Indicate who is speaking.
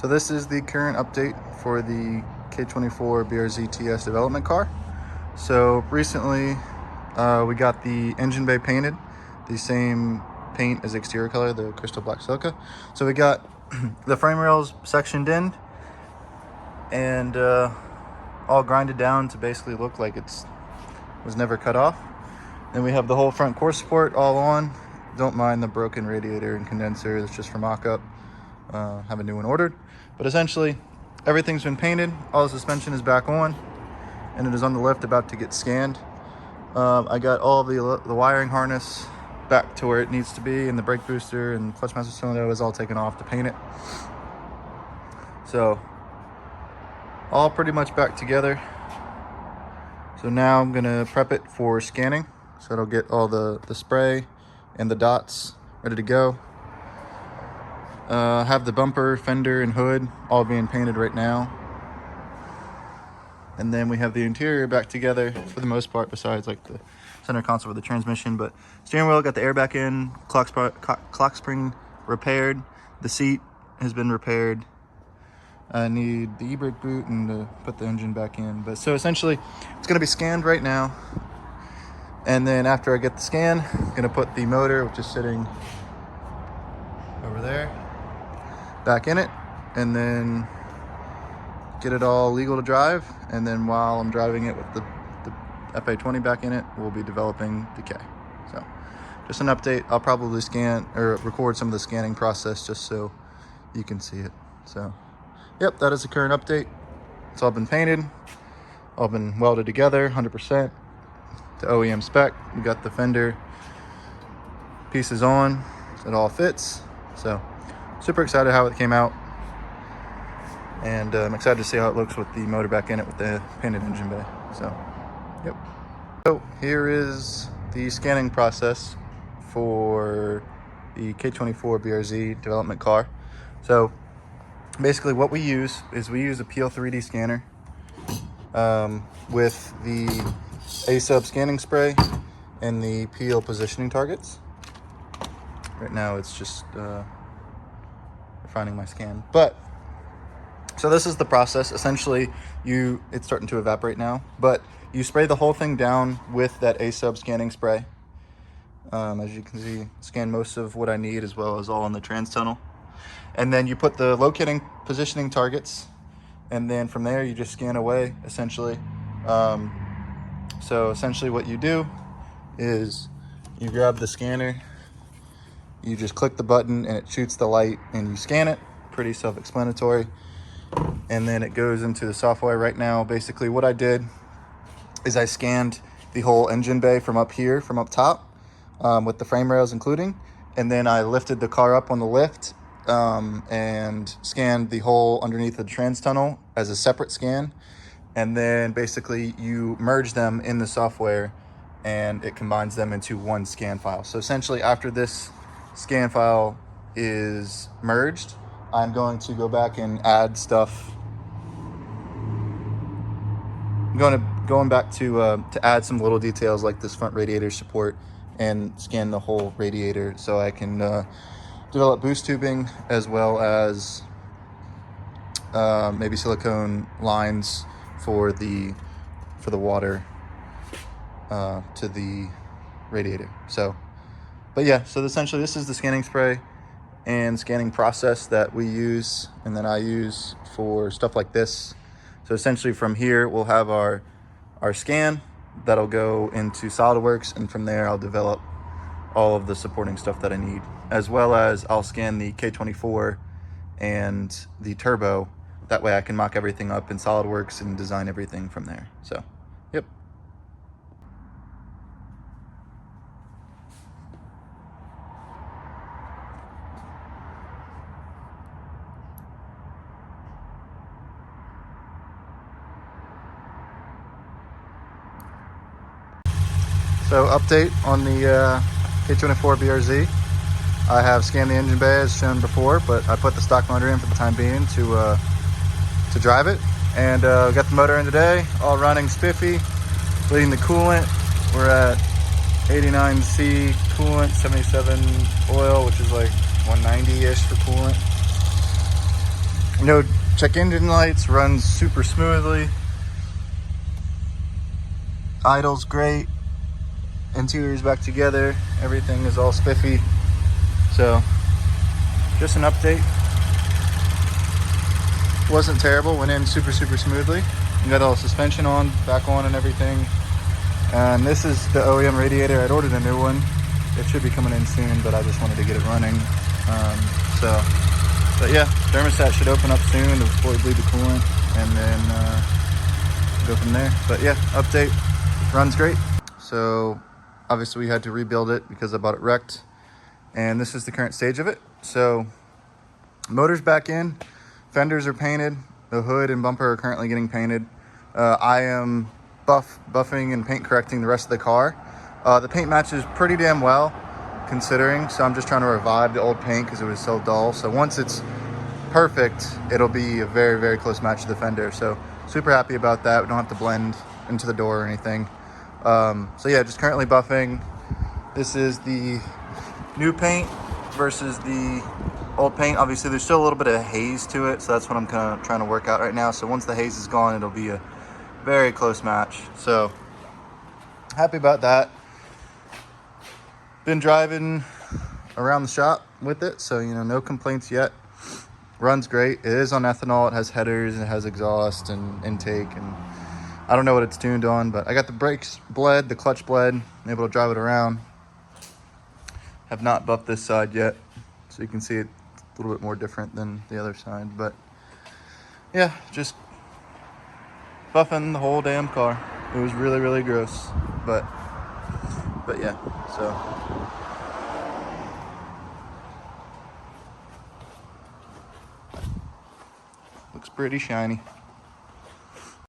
Speaker 1: So this is the current update for the K24 BRZ TS development car. So recently we got the engine bay painted, the same paint as exterior color, the crystal black silica. So we got the frame rails sectioned in and all grinded down to basically look like it was never cut off. Then we have the whole front core support all on. Don't mind the broken radiator and condenser, that's just for mock-up. Have a new one ordered, but essentially everything's been painted. All the suspension is back on and it is on the lift about to get scanned. I got all the wiring harness back to where it needs to be, and the brake booster and clutch master cylinder is all taken off to paint it. So all pretty much back together. So now I'm gonna prep it for scanning, so it'll get all the spray and the dots ready to go. Have the bumper, fender, and hood all being painted right now. And then we have the interior back together for the most part, besides like the center console with the transmission. But steering wheel, got the air back in, clock spring repaired. The seat has been repaired. I need the e-brake boot and to put the engine back in. But so essentially it's gonna be scanned right now. And then after I get the scan, I'm gonna put the motor, which is sitting over there, back in it, and then get it all legal to drive. And then while I'm driving it with the FA20 back in it, we'll be developing the K. So just an update. I'll probably scan or record some of the scanning process just so you can see it. So yep, that is the current update. It's all been painted, all been welded together 100% to OEM spec. We got the fender pieces on, it all fits. So super excited how it came out, and I'm excited to see how it looks with the motor back in it with the painted engine bay. So yep. So here is the scanning process for the K24 BRZ development car. So basically what we use is we use a PL3D scanner with the A-sub scanning spray and the peel positioning targets. Right now it's just refining my scan. But so this is the process. Essentially it's starting to evaporate now, but you spray the whole thing down with that A-sub scanning spray. As you can see, scan most of what I need, as well as all in the trans tunnel. And then you put the locating positioning targets, and then from there you just scan away essentially. So essentially what you do is you grab the scanner, you just click the button and it shoots the light and you scan it. Pretty self-explanatory. And then it goes into the software. Right now, basically what I did is I scanned the whole engine bay from up here, from up top, with the frame rails including, and then I lifted the car up on the lift and scanned the whole underneath the trans tunnel as a separate scan. And then basically you merge them in the software and it combines them into one scan file. So essentially after this scan file is merged, I'm going to go back and add stuff. I'm going back to add some little details like this front radiator support and scan the whole radiator, so I can develop boost tubing, as well as maybe silicone lines for the water to the radiator. So, but yeah, so essentially this is the scanning spray and scanning process that we use, and then I use for stuff like this. So essentially from here we'll have our scan that'll go into SolidWorks, and from there I'll develop all of the supporting stuff that I need, as well as I'll scan the K24 and the turbo. That way I can mock everything up in SolidWorks and design everything from there. So yep. So update on the K24 BRZ. I have scanned the engine bay as shown before, but I put the stock motor in for the time being to drive it. And got the motor in today, all running spiffy, bleeding the coolant. We're at 89C coolant, 77 oil, which is like 190-ish for coolant. No check engine lights, runs super smoothly. Idle's great. Interior's back together. Everything is all spiffy. So, just an update. Wasn't terrible, went in super smoothly. You got all the suspension on, back on and everything. And this is the OEM radiator. I'd ordered a new one. It should be coming in soon, but I just wanted to get it running. But yeah, thermostat should open up soon to fully bleed the coolant, and then go from there. But yeah, update, runs great. So obviously we had to rebuild it because I bought it wrecked, and this is the current stage of it. So motor's back in, fenders are painted, the hood and bumper are currently getting painted. I am buffing and paint correcting the rest of the car. The paint matches pretty damn well considering, so I'm just trying to revive the old paint because it was so dull. So once it's perfect, it'll be a very close match to the fender. So super happy about that. We don't have to blend into the door or anything. So yeah, just currently buffing. This is the new paint versus the old paint. Obviously there's still a little bit of haze to it, so that's what I'm kind of trying to work out right now. So once the haze is gone, it'll be a very close match. So happy about that. Been driving around the shop with it, so you know, no complaints yet. Runs great. It is on ethanol. It has headers and it has exhaust and intake, and I don't know what it's tuned on, but I got the brakes bled, the clutch bled. I'm able to drive it around. Have not buffed this side yet, so you can see it's a little bit more different than the other side. But yeah, just buffing the whole damn car. It was really gross, but yeah, so looks pretty shiny.